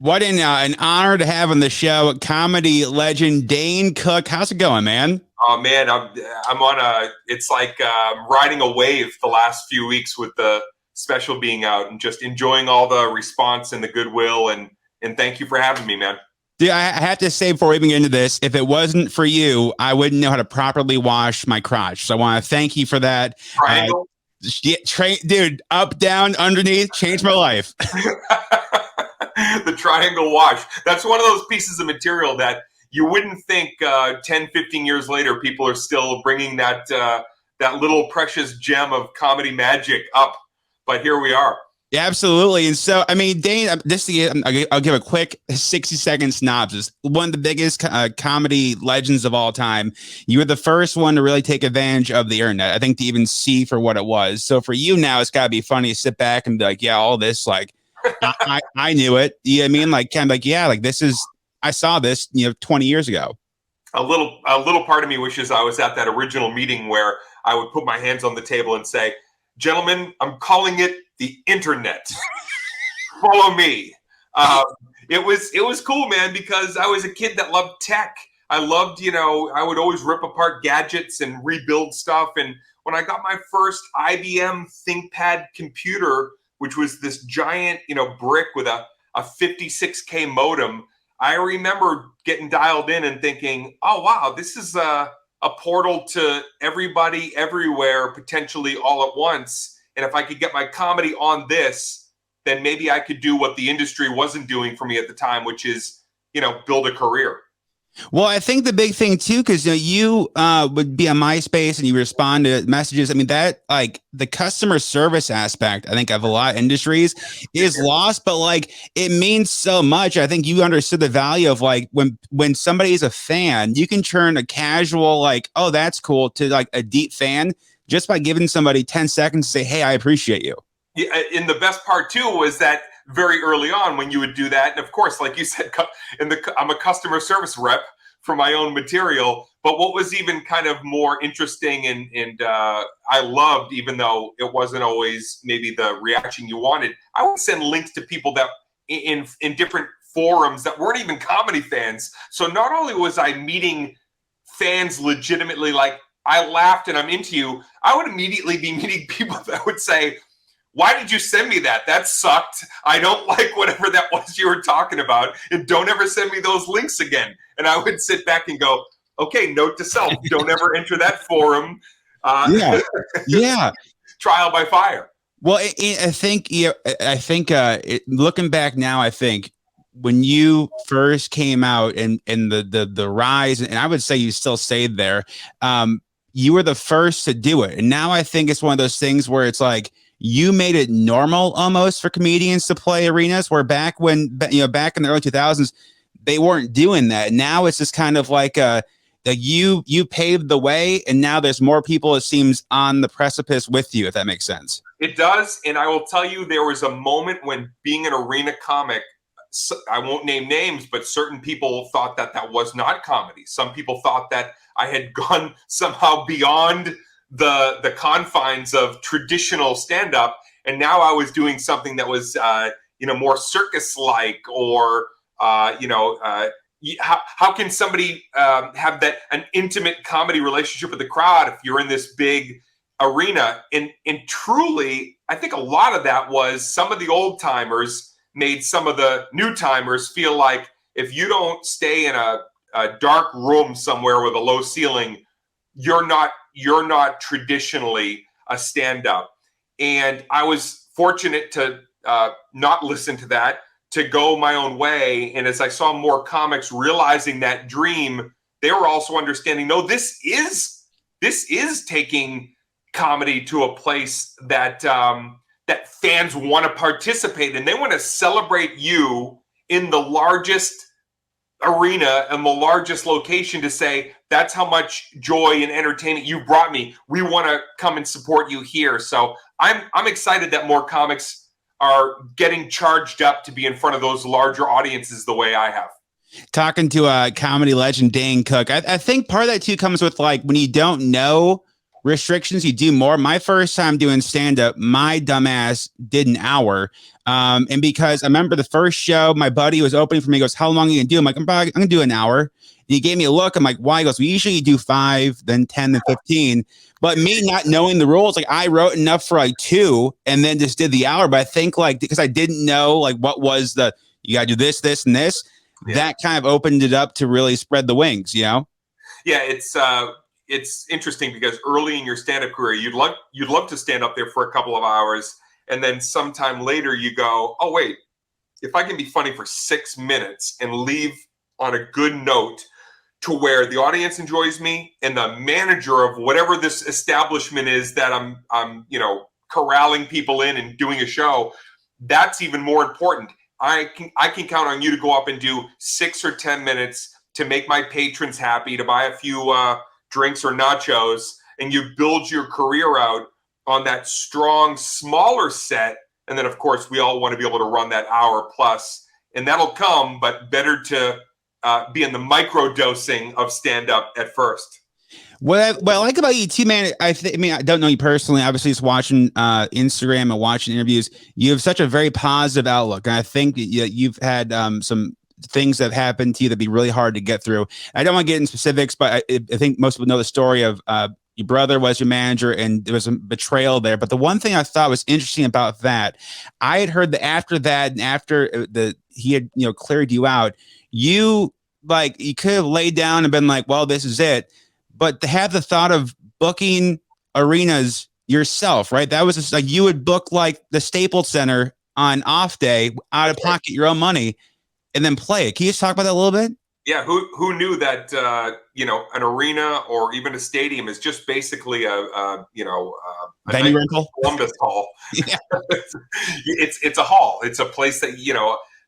What an honor to have on the show, comedy legend Dane Cook. How's it going, man? Oh man, I'm on a. It's like riding a wave the last few weeks with the special being out, and just enjoying all the response and the goodwill. And thank you for having me, man. Dude, I have to say before we even get into this, if it wasn't for you, I wouldn't know how to properly wash my crotch. So I want to thank you for that. Triangle. Dude, up, down, underneath, changed my life. The triangle wash. That's one of those pieces of material that you wouldn't think 10, 15 years later people are still bringing that little precious gem of comedy magic up. But here we are. Yeah, absolutely. And so, I mean, Dane, I'll give a quick 60-second synopsis. One of the biggest comedy legends of all time. You were the first one to really take advantage of the internet, I think, to even see for what it was. So for you now, it's got to be funny to sit back and be like, yeah, all this, like, I knew it. You know what I mean? Like, kind of like, yeah, like this is, I saw this, 20 years ago. A little part of me wishes I was at that original meeting where I would put my hands on the table and say, gentlemen, I'm calling it the internet. Follow me. It was cool, man, because I was a kid that loved tech. I loved, I would always rip apart gadgets and rebuild stuff. And when I got my first IBM ThinkPad computer, which was this giant, brick with a 56K modem, I remember getting dialed in and thinking, oh, wow, this is a portal to everybody, everywhere, potentially all at once. And if I could get my comedy on this, then maybe I could do what the industry wasn't doing for me at the time, which is, build a career. Well, I think the big thing too, because you would be on MySpace and you respond to messages. I mean, that like the customer service aspect, I think of a lot of industries is lost, but like it means so much. I think you understood the value of like when somebody is a fan, you can turn a casual like, oh, that's cool, to like a deep fan just by giving somebody 10 seconds to say, hey, I appreciate you. Yeah, and the best part too was that very early on when you would do that, and of course, like you said, I'm a customer service rep for my own material. But what was even kind of more interesting and I loved, even though it wasn't always maybe the reaction you wanted, I would send links to people that in different forums that weren't even comedy fans. So not only was I meeting fans legitimately, like I laughed and I'm into you, I would immediately be meeting people that would say, why did you send me that? That sucked. I don't like whatever that was you were talking about. And don't ever send me ththose links again. And I would sit back and go, okay, note to self, don't ever enter that forum. Yeah. Yeah. Trial by fire. Well, I think, looking back now, I think when you first came out and the rise, and I would say you still stayed there, you were the first to do it. And now I think it's one of those things where it's like, you made it normal almost for comedians to play arenas, where back when, back in the early 2000s, they weren't doing that. Now it's just kind of like you paved the way, and now there's more people, it seems, on the precipice with you, if that makes sense. It does. And I will tell you, there was a moment when being an arena comic, I won't name names, but certain people thought that that was not comedy. Some people thought that I had gone somehow beyond the confines of traditional stand-up, and now I was doing something that was more circus-like, or how can somebody have an intimate comedy relationship with the crowd if you're in this big arena? And truly, I think a lot of that was some of the old timers made some of the new timers feel like if you don't stay in a dark room somewhere with a low ceiling, you're not traditionally a stand-up. And I was fortunate to not listen to that, to go my own way. And as I saw more comics realizing that dream, they were also understanding, no, this is taking comedy to a place that that fans want to participate in. They want to celebrate you in the largest arena and the largest location, to say, that's how much joy and entertainment you brought me. We want to come and support you here. So I'm excited that more comics are getting charged up to be in front of those larger audiences the way I have. Talking to a comedy legend, Dane Cook, I think part of that too comes with like when you don't know restrictions, you do more. My first time doing stand up, my dumbass did an hour. And because I remember the first show, my buddy was opening for me. He goes, "How long are you gonna do?" I'm like, I'm gonna do an hour. And he gave me a look. I'm like, "Why?" He goes, "We usually do 5, then 10, then 15." But me not knowing the rules, like I wrote enough for like 2 and then just did the hour. But I think like because I didn't know like what was the you gotta do this, this, and this, that kind of opened it up to really spread the wings, you know? Yeah, it's interesting because early in your stand-up career, you'd love to stand up there for a couple of hours, and then sometime later you go, oh wait, if I can be funny for 6 minutes and leave on a good note to where the audience enjoys me and the manager of whatever this establishment is that I'm corralling people in and doing a show, that's even more important. I can count on you to go up and do 6 or 10 minutes to make my patrons happy, to buy a few drinks or nachos, and you build your career out on that strong, smaller set. And then, of course, we all want to be able to run that hour plus, and that'll come, but better to be in the micro dosing of stand up at first. What I like about you too, man, I mean, I don't know you personally, obviously just watching Instagram and watching interviews, you have such a very positive outlook. And I think you've had some things that have happened to you that'd be really hard to get through. I don't want to get in specifics, but I think most people know the story of your brother was your manager and there was a betrayal there. But the one thing I thought was interesting about that, I had heard that after that and after he had, cleared you out, you could have laid down and been like, well, this is it. But to have the thought of booking arenas yourself, right? That was just like you would book like the Staples Center on off day, out of pocket, your own money, and then play it. Can you just talk about that a little bit? Yeah, who knew that an arena or even a stadium is just basically a venue rental, Columbus Hall. Yeah. It's a hall. It's a place that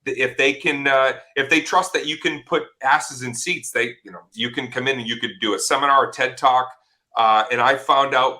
if they trust that you can put asses in seats, you can come in and you could do a seminar, a TED talk, and I found out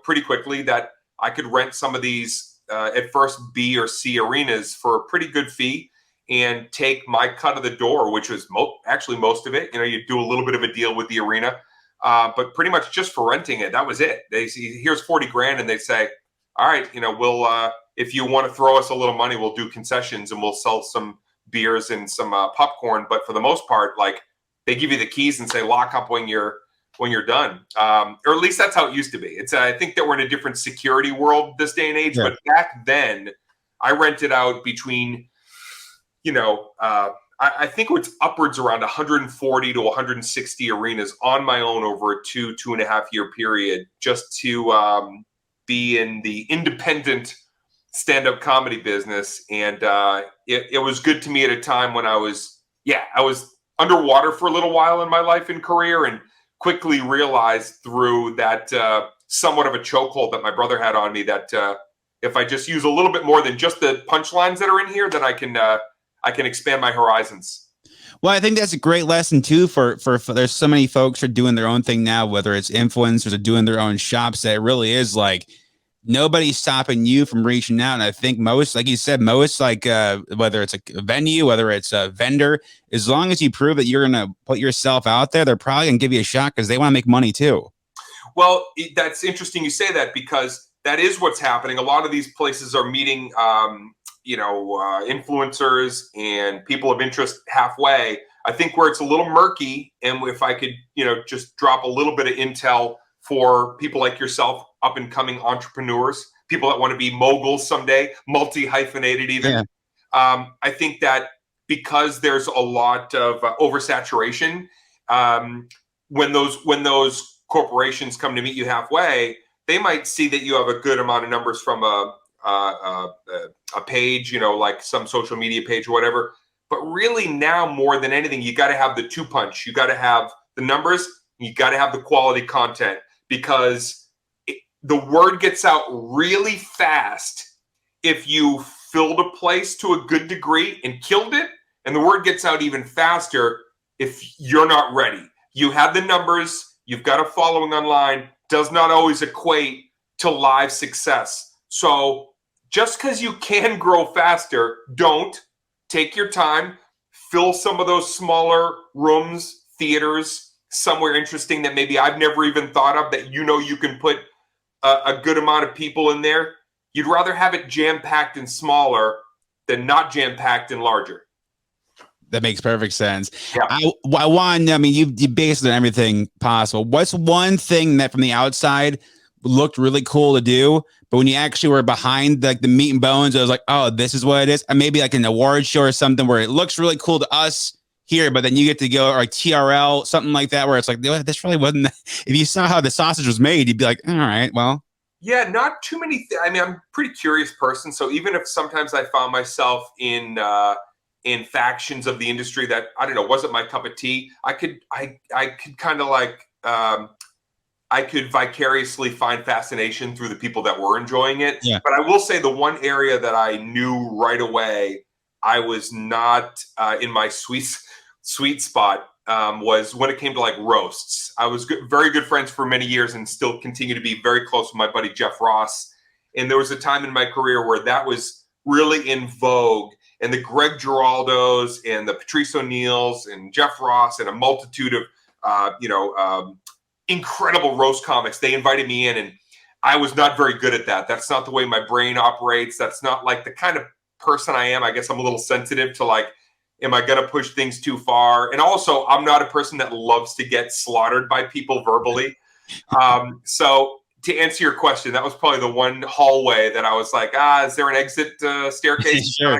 pretty quickly that I could rent some of these at first B or C arenas for a pretty good fee and take my cut of the door, which was actually most of it. You do a little bit of a deal with the arena, but pretty much just for renting it, that was it. They say, here's 40 grand, and they say, all right, we'll if you want to throw us a little money, we'll do concessions and we'll sell some beers and some popcorn. But for the most part, like they give you the keys and say lock up when you're done, or at least that's how it used to be. I think that we're in a different security world this day and age, yeah. But back then, I rented out between. I think it's upwards around 140 to 160 arenas on my own over a 2.5 year period, just to be in the independent stand-up comedy business. And it was good to me at a time when I was underwater for a little while in my life and career, and quickly realized through that somewhat of a chokehold that my brother had on me that if I just use a little bit more than just the punchlines that are in here, then I can expand my horizons. Well, I think that's a great lesson too for there's so many folks who are doing their own thing now, whether it's influencers or doing their own shops, that it really is like nobody's stopping you from reaching out. And I think most, like you said, whether it's a venue, whether it's a vendor, as long as you prove that you're going to put yourself out there, they're probably going to give you a shot because they want to make money too. Well, that's interesting you say that, because that is what's happening. A lot of these places are meeting influencers and people of interest halfway. I think where it's a little murky, and if I could, just drop a little bit of intel for people like yourself, up and coming entrepreneurs, people that want to be moguls someday, multi-hyphenated even. Yeah. I think that because there's a lot of oversaturation, when those corporations come to meet you halfway, they might see that you have a good amount of numbers from a page, like some social media page or whatever. But really now more than anything, you got to have the 2-punch. You got to have the numbers. You got to have the quality content, because the word gets out really fast if you filled a place to a good degree and killed it. And the word gets out even faster if you're not ready. You have the numbers. You've got a following online. Does not always equate to live success. So just because you can grow faster, don't. Take your time, fill some of those smaller rooms, theaters, somewhere interesting that maybe I've never even thought of, that you can put a good amount of people in there, you'd rather have it jam-packed and smaller than not jam-packed and larger. That makes perfect sense. Yeah. I want. I mean, you based on everything possible. What's one thing that from the outside looked really cool to do, but when you actually were behind like the meat and bones, I was like, oh, this is what it is. And maybe like an award show or something where it looks really cool to us here, but then you get to go, or like TRL, something like that, where it's like, this really wasn't. If you saw how the sausage was made, you'd be like, all right, well. Yeah, not too many. I mean, I'm a pretty curious person, so even if sometimes I found myself in factions of the industry that, I don't know, wasn't my cup of tea, I could kind of like I could vicariously find fascination through the people that were enjoying it. Yeah. But I will say the one area that I knew right away I was not in my sweet spot was when it came to like roasts. I was very good friends for many years and still continue to be very close with my buddy Jeff Ross. And there was a time in my career where that was really in vogue. And the Greg Giraldos and the Patrice O'Neills and Jeff Ross and a multitude of incredible roast comics, they invited me in, and I was not very good at that. That's not the way my brain operates. That's not like the kind of person I am. I guess I'm a little sensitive to like, am I going to push things too far? And also, I'm not a person that loves to get slaughtered by people verbally. So to answer your question, that was probably the one hallway that I was like, is there an exit staircase? Sure.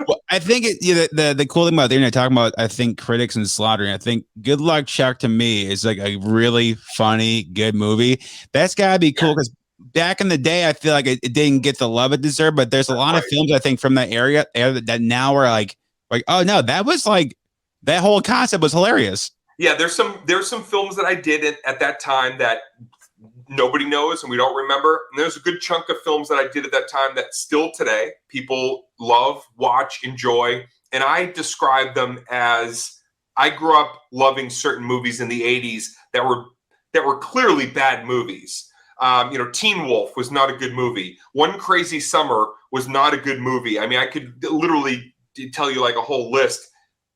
Well, I think the cool thing about the internet talking about, I think, critics and slaughtering, I think Good Luck Chuck to me is like a really funny, good movie. That's gotta be cool because back in the day, I feel like it didn't get the love it deserved, but there's a lot of films I think from that area that now are like, oh no, that was like, that whole concept was hilarious. Yeah, there's some films that I did at that time that nobody knows and we don't remember. And there's a good chunk of films that I did at that time that still today people love, watch, enjoy. And I describe them as, I grew up loving certain movies in the 80s that were clearly bad movies. Teen Wolf was not a good movie. One Crazy Summer was not a good movie. I mean, I could literally tell you like a whole list.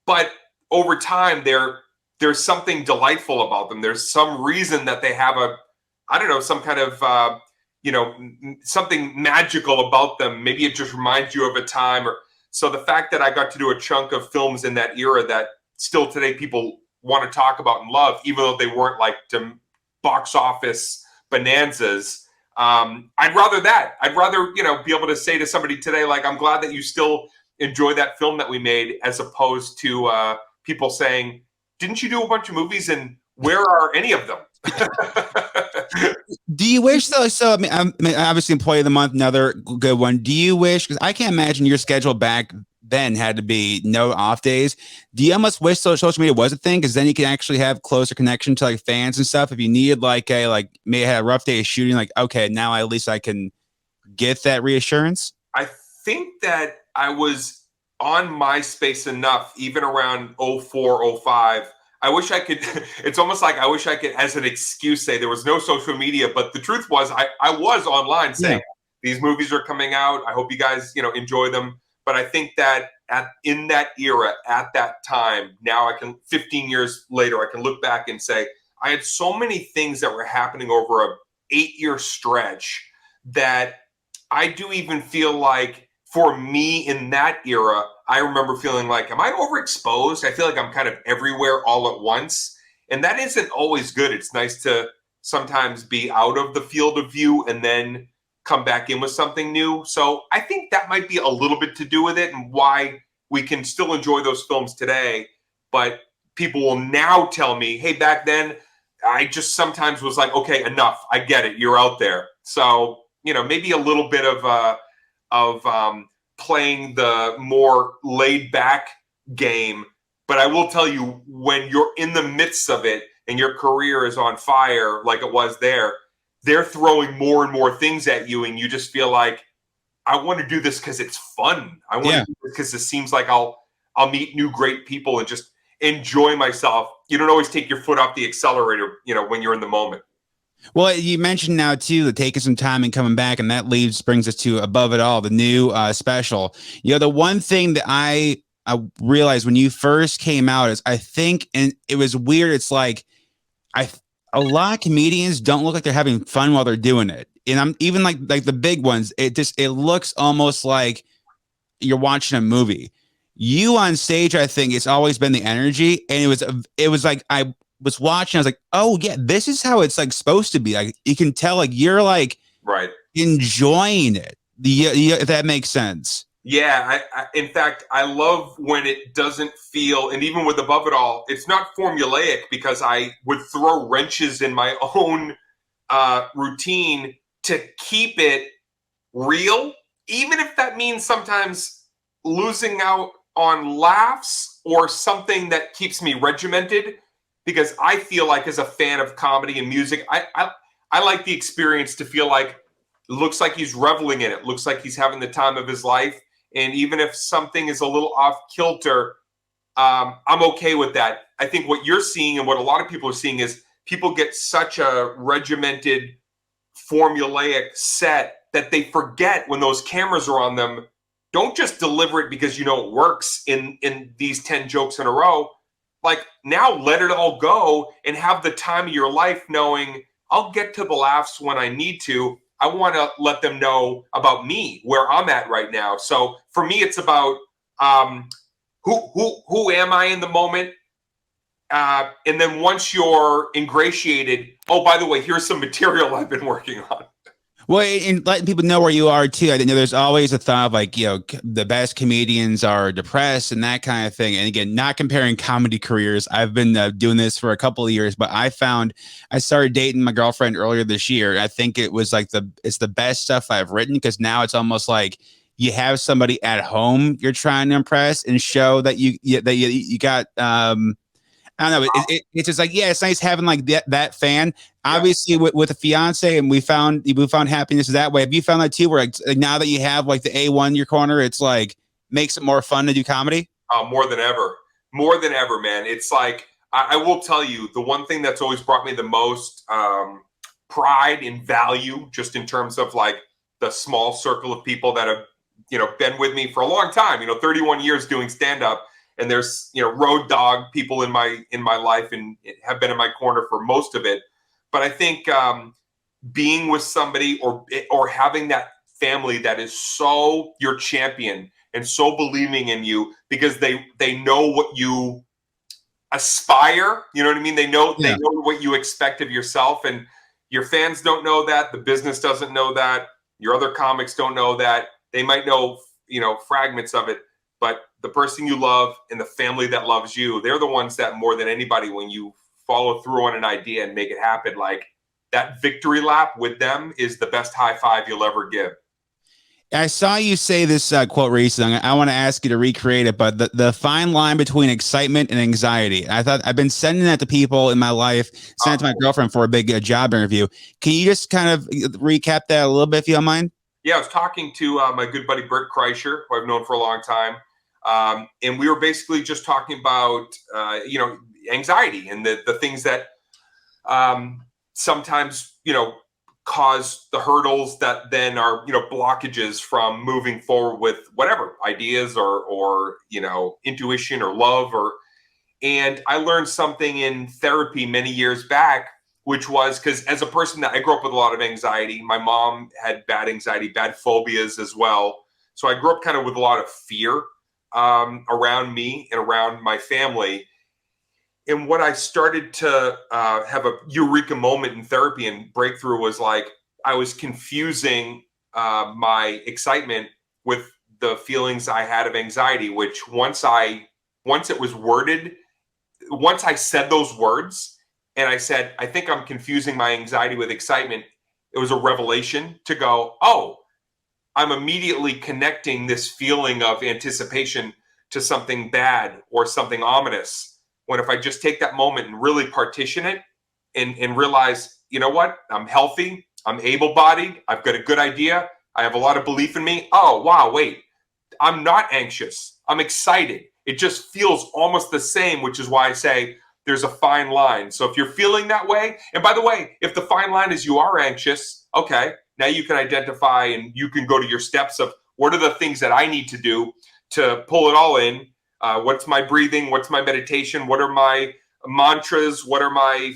But over time, there's something delightful about them. There's some reason that they have some kind of, something magical about them. Maybe it just reminds you of a time. So the fact that I got to do a chunk of films in that era that still today people want to talk about and love, even though they weren't like box office bonanzas. I'd rather that. I'd rather, be able to say to somebody today, like, I'm glad that you still enjoy that film that we made, as opposed to people saying, didn't you do a bunch of movies and where are any of them? Do you wish though? So I mean, obviously, Employee of the Month, another good one. Do you wish? Because I can't imagine your schedule back then had to be no off days. Do you almost wish social media was a thing? Because then you can actually have closer connection to like fans and stuff. If you needed maybe had a rough day of shooting, like okay, now at least I can get that reassurance. I think that I was on MySpace enough, even around 04, 05. I wish I could, it's almost like I wish I could, as an excuse, say there was no social media, but the truth was I was online saying, these movies are coming out. I hope you guys, enjoy them. But I think that in that era, at that time, now 15 years later, I can look back and say, I had so many things that were happening over a 8-year stretch that I do even feel like, for me in that era, I remember feeling like, am I overexposed? I feel like I'm kind of everywhere all at once. And that isn't always good. It's nice to sometimes be out of the field of view and then come back in with something new. So I think that might be a little bit to do with it, and why we can still enjoy those films today. But people will now tell me, hey, back then, I just sometimes was like, okay, enough. I get it. You're out there. So, maybe a little bit of playing the more laid back game. But I will tell you, when you're in the midst of it and your career is on fire, like it was there, they're throwing more and more things at you. And you just feel like, I want to do this because it's fun. I want to do this because it seems like I'll meet new great people and just enjoy myself. You don't always take your foot off the accelerator, when you're in the moment. Well, you mentioned now too, the taking some time and coming back, and that brings us to Above It All, the new special. The one thing that I I realized when you first came out is I think, and it was weird. It's like I a lot of comedians don't look like they're having fun while they're doing it, and I'm even like the big ones. It looks almost like you're watching a movie. You on stage, I think it's always been the energy, and it was like I was watching. I was like, oh yeah, this is how it's like supposed to be. Like you can tell, like you're like Right. enjoying it. If that makes sense. Yeah, in fact, I love when it doesn't feel, and even with Above It All, it's not formulaic because I would throw wrenches in my own routine to keep it real, even if that means sometimes losing out on laughs or something that keeps me regimented. Because I feel like, as a fan of comedy and music, I like the experience to feel like it looks like he's reveling in it, looks like he's having the time of his life. And even if something is a little off kilter, I'm okay with that. I think what you're seeing and what a lot of people are seeing is people get such a regimented, formulaic set that they forget when those cameras are on them. Don't just deliver it because you know it works in these 10 jokes in a row. Like, now let it all go and have the time of your life, knowing I'll get to the laughs when I need to. I want to let them know about me, where I'm at right now. So for me, it's about who am I in the moment? And then once you're ingratiated, oh, by the way, here's some material I've been working on. Well, and letting people know where you are too. I know there's always a thought of like, the best comedians are depressed and that kind of thing. And again, not comparing comedy careers. I've been doing this for a couple of years, but I started dating my girlfriend earlier this year. I think it was like it's the best stuff I've written, because now it's almost like you have somebody at home you're trying to impress and show that you got, I don't know. It's just like, yeah, it's nice having like that fan. Yeah. Obviously, with a fiance, and we found happiness that way. Have you found that too? Where like now that you have like the A1 in your corner, it's like makes it more fun to do comedy. More than ever, man. It's like I will tell you, the one thing that's always brought me the most pride and value, just in terms of like the small circle of people that have been with me for a long time. 31 years doing stand up. And there's road dog people in my life and have been in my corner for most of it. But I think being with somebody or having that family that is so your champion and so believing in you, because they know what you aspire. You know what I mean? They know what you expect of yourself, and your fans don't know that. The business doesn't know that. Your other comics don't know that. They might know fragments of it. But the person you love and the family that loves you, they're the ones that more than anybody, when you follow through on an idea and make it happen, like that victory lap with them is the best high five you'll ever give. I saw you say this quote recently. I want to ask you to recreate it, but the fine line between excitement and anxiety. I thought I've been sending that to people in my life, sent it to my girlfriend for a big job interview. Can you just kind of recap that a little bit, if you don't mind? Yeah, I was talking to my good buddy Bert Kreischer, who I've known for a long time. And we were basically just talking about, anxiety and the things that sometimes, cause the hurdles that then are, blockages from moving forward with whatever ideas or intuition or love. And I learned something in therapy many years back, which was because, as a person that I grew up with a lot of anxiety, my mom had bad anxiety, bad phobias as well. So I grew up kind of with a lot of fear around me and around my family. And what I started to have a eureka moment in therapy and breakthrough was like, I was confusing my excitement with the feelings I had of anxiety, which once it was worded, once I said those words and I said, I think I'm confusing my anxiety with excitement, it was a revelation to go, oh, I'm immediately connecting this feeling of anticipation to something bad or something ominous. When if I just take that moment and really partition it and realize, you know what, I'm healthy, I'm able-bodied, I've got a good idea, I have a lot of belief in me. Oh, wow, wait, I'm not anxious, I'm excited. It just feels almost the same, which is why I say there's a fine line. So if you're feeling that way, and by the way, if the fine line is you are anxious, okay, now you can identify and you can go to your steps of what are the things that I need to do to pull it all in, What's my breathing? What's my meditation? What are my mantras? What are my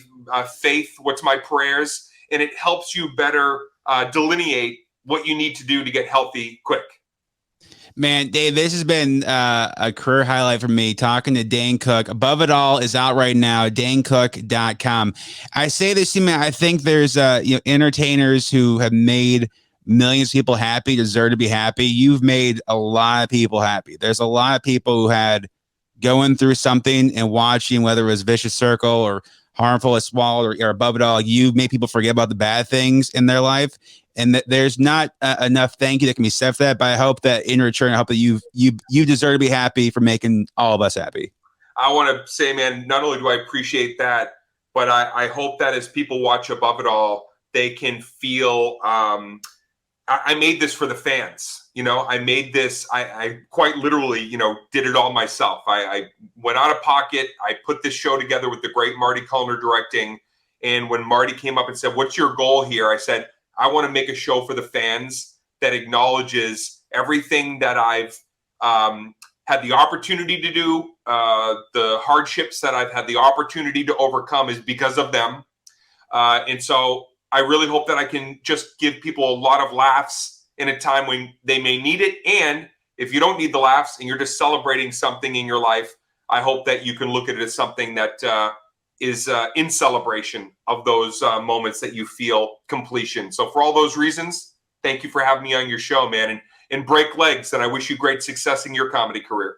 faith? What's my prayers? And it helps you better delineate what you need to do to get healthy quick. Man, Dave, this has been a career highlight for me talking to Dane Cook. Above It All is out right now, danecook.com. I say this to you, man, I think there's entertainers who have made millions of people happy, deserve to be happy. You've made a lot of people happy. There's a lot of people who had going through something and watching, whether it was Vicious Circle or Harmful as Swallowed or Above It All, you made people forget about the bad things in their life. And that there's not enough thank you that can be said for that. But I hope that in return, I hope that you deserve to be happy for making all of us happy. I want to say, man, not only do I appreciate that, but I hope that as people watch Above It All, they can feel I made this for the fans. I made this. I quite literally, did it all myself. I went out of pocket. I put this show together with the great Marty Kullner directing. And when Marty came up and said, "What's your goal here?" I said, I want to make a show for the fans that acknowledges everything that I've had the opportunity to do. The hardships that I've had the opportunity to overcome is because of them. And so I really hope that I can just give people a lot of laughs in a time when they may need it. And if you don't need the laughs and you're just celebrating something in your life, I hope that you can look at it as something that is in celebration of those moments that you feel completion. So for all those reasons, thank you for having me on your show, man, and break legs. And I wish you great success in your comedy career.